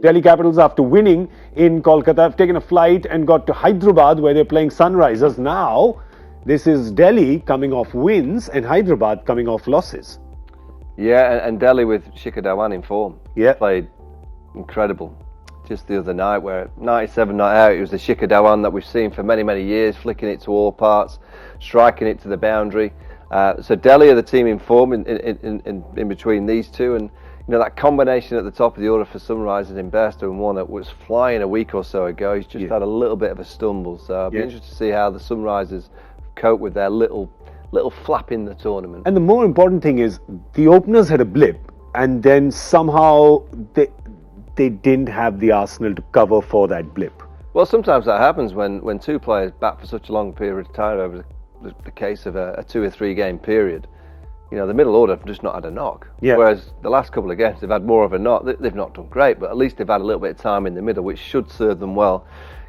Delhi Capitals, after winning in Kolkata, have taken a flight and got to Hyderabad, where they're playing Sunrisers. Now, this is Delhi coming off wins and Hyderabad coming off losses. Yeah, and Delhi with Shikhar Dhawan in form. Yeah. Played incredible. Just the other night, where 97 not out, it was the Shikhar Dhawan that we've seen for many, many years, flicking it to all parts, striking it to the boundary. So Delhi are the team in form in between these two, and that combination at the top of the order for Sunrisers in Bairstow and Warner was flying a week or so ago. He's just had a little bit of a stumble, so I'll be interested to see how the Sunrisers cope with their little flap in the tournament. And the more important thing is, the openers had a blip, and then somehow they didn't have the arsenal to cover for that blip. Well, sometimes that happens when two players bat for such a long period of time over the case of a 2 or 3 game period. The middle order have just not had a knock. Yeah. Whereas the last couple of games they've had more of a knock. They've not done great, but at least they've had a little bit of time in the middle, which should serve them well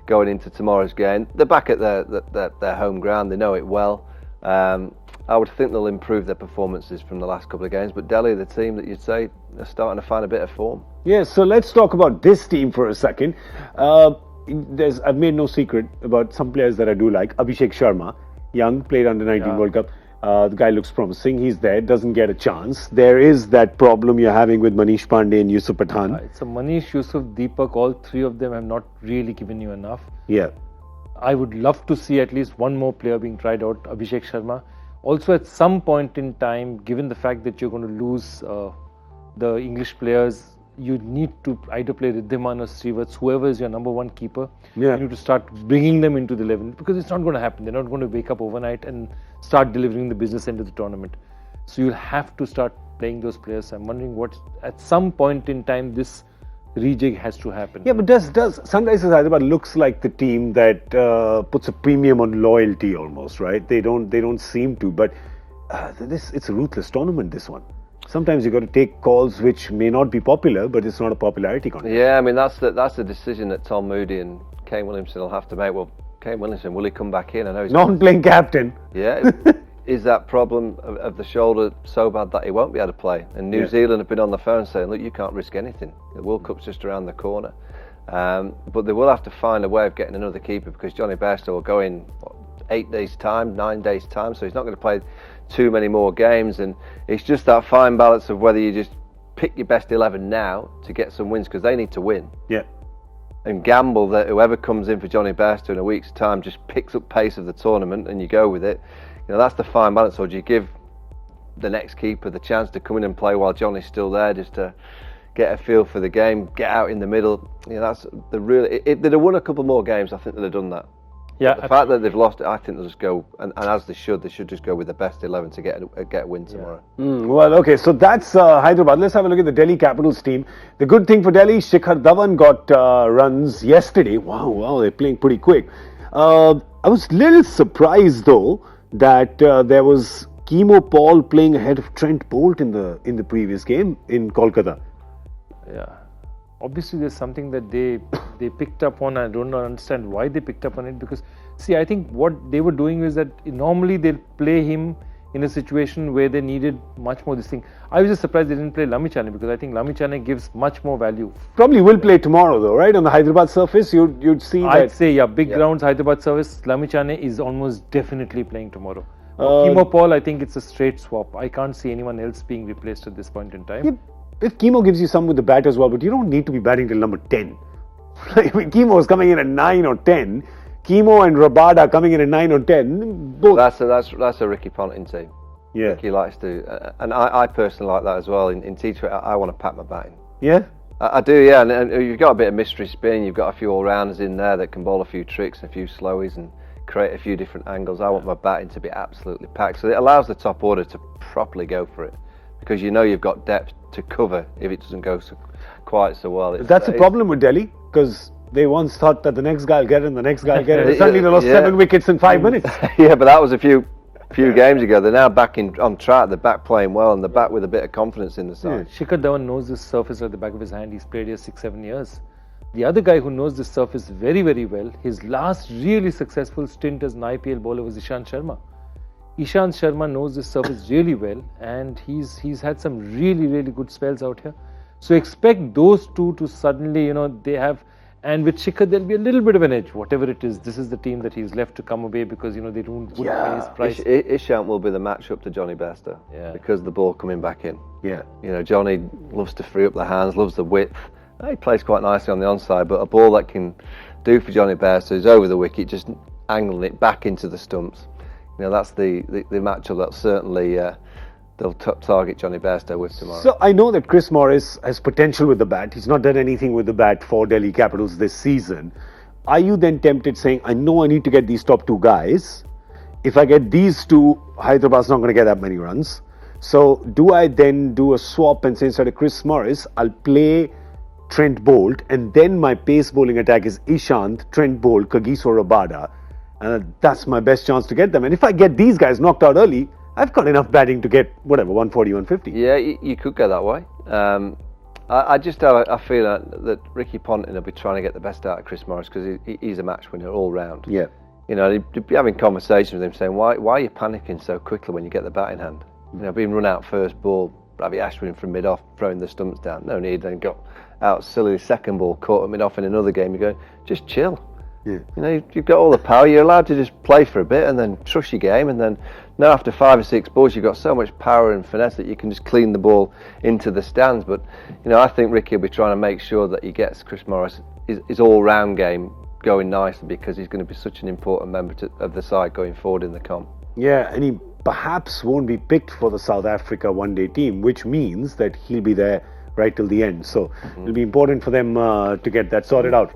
going into tomorrow's game. They're back at their home ground. They know it well. I would think they'll improve their performances from the last couple of games, but Delhi, the team that you'd say, are starting to find a bit of form. Yeah, so let's talk about this team for a second. I've made no secret about some players that I do like. Abhishek Sharma, young, played under 19 World Cup. The guy looks promising. He's there, doesn't get a chance. There is that problem you're having with Manish Pandey and Yusuf Pathan. It's a Manish, Yusuf, Deepak, all three of them have not really given you enough. Yeah. I would love to see at least one more player being tried out, Abhishek Sharma. Also, at some point in time, given the fact that you're going to lose the English players, you need to either play Riddhiman or Srivaths, whoever is your number one keeper. Yeah. You need to start bringing them into the 11, because it's not going to happen. They're not going to wake up overnight and start delivering the business end of the tournament. So you'll have to start playing those players. I'm wondering at some point in time, this rejig has to happen. Yeah, but does Sunrisers Hyderabad looks like the team that puts a premium on loyalty almost, right? They don't seem to, but it's a ruthless tournament, this one. Sometimes you got to take calls which may not be popular, but it's not a popularity contest. Yeah, I mean that's the decision that Tom Moody and Kane Williamson will have to make. Well, Kane Williamson, will he come back in? I know he's non-playing captain. Yeah. Is that problem of the shoulder so bad that he won't be able to play? And New Zealand have been on the phone saying, look, you can't risk anything. The World Cup's just around the corner. But they will have to find a way of getting another keeper, because Johnny Bairstow will go in 8 days' time, 9 days' time, so he's not going to play too many more games. And it's just that fine balance of whether you just pick your best 11 now to get some wins, because they need to win. Yeah. And gamble that whoever comes in for Johnny Bairstow in a week's time just picks up pace of the tournament and you go with it. That's the fine balance. Or do you give the next keeper the chance to come in and play while Johnny's still there, just to get a feel for the game, get out in the middle? That's the real. If they'd have won a couple more games, I think they'd have done that. Yeah. But the fact that they've lost it, I think they'll just go, and as they should just go with the best 11 to get a win tomorrow. Well, okay, so that's Hyderabad. Let's have a look at the Delhi Capitals team. The good thing for Delhi, Shikhar Dhawan got runs yesterday. Wow, they're playing pretty quick. I was a little surprised though that there was Chemo Paul playing ahead of Trent Bolt in the previous game in Kolkata. Yeah. Obviously, there's something that they picked up on. I don't understand why they picked up on it, because, see, I think what they were doing is that normally they'll play him in a situation where they needed much more this thing. I was just surprised they didn't play Lamichhane, because I think Lamichhane gives much more value. Probably will play tomorrow though, right? On the Hyderabad surface, you'd see that. I'd say, big grounds, Hyderabad surface, Lamichhane is almost definitely playing tomorrow. Chemo Paul, I think it's a straight swap. I can't see anyone else being replaced at this point in time. Yeah, if Chemo gives you some with the bat as well, but you don't need to be batting till number 10. Chemo is coming in at 9 or 10. Chemo and Rabada coming in at 9 or 10. Both. That's a Ricky Ponting team. Yeah. Ricky likes to, and I personally like that as well. In T20, I want to pack my batting. Yeah? I do, yeah. And you've got a bit of mystery spin. You've got a few all-rounders in there that can bowl a few tricks and a few slowies and create a few different angles. I want my batting to be absolutely packed. So it allows the top order to properly go for it, because you've got depth to cover if it doesn't go quite so well. That's a problem with Delhi, because they once thought that the next guy will get it and the next guy will get it. Suddenly they lost 7 wickets in 5 minutes. Yeah, but that was a few games ago. They're now back on track. They're back playing well, and they're back with a bit of confidence in the side. Yeah. Shikhar Dhawan knows this surface at the back of his hand. He's played here 6-7 years. The other guy who knows this surface very, very well, his last really successful stint as an IPL bowler was Ishant Sharma. Ishant Sharma knows this surface really well, and he's had some really, really good spells out here. So expect those two to suddenly, they have, and with Shikhar there'll be a little bit of an edge, whatever it is. This is the team that he's left to come away because, they wouldn't pay his price. Ishant will be the matchup to Johnny Bairstow because of the ball coming back in. Yeah. Johnny loves to free up the hands, loves the width. He plays quite nicely on the onside, but a ball that can do for Johnny Bairstow is over the wicket, just angling it back into the stumps. That's the matchup that certainly they'll target Johnny Bairstow with tomorrow. So I know that Chris Morris has potential with the bat. He's not done anything with the bat for Delhi Capitals this season. Are you then tempted saying, I know I need to get these top two guys. If I get these two, Hyderabad's not going to get that many runs. So do I then do a swap and say instead of Chris Morris, I'll play Trent Bolt, and then my pace bowling attack is Ishant, Trent Bolt, Kagiso Rabada. And that's my best chance to get them. And if I get these guys knocked out early, I've got enough batting to get, 140, 150. Yeah, you could go that way. I just have a feeling that Ricky Ponting will be trying to get the best out of Chris Morris because he's a match winner all round. Yeah. He'd be having conversations with him saying, why are you panicking so quickly when you get the bat in hand? Being run out first ball, Ravi Ashwin from mid-off, throwing the stumps down. No need, then got out silly second ball, caught at mid-off in another game. You go, just chill. Yeah. You've got all the power. You're allowed to just play for a bit and then trust your game. And then now after 5 or 6 balls, you've got so much power and finesse that you can just clean the ball into the stands. But I think Ricky will be trying to make sure that he gets Chris Morris his all-round game going nicely because he's going to be such an important member of the side going forward in the comp. Yeah, and he perhaps won't be picked for the South Africa one-day team, which means that he'll be there right till the end. So it'll be important for them to get that sorted out.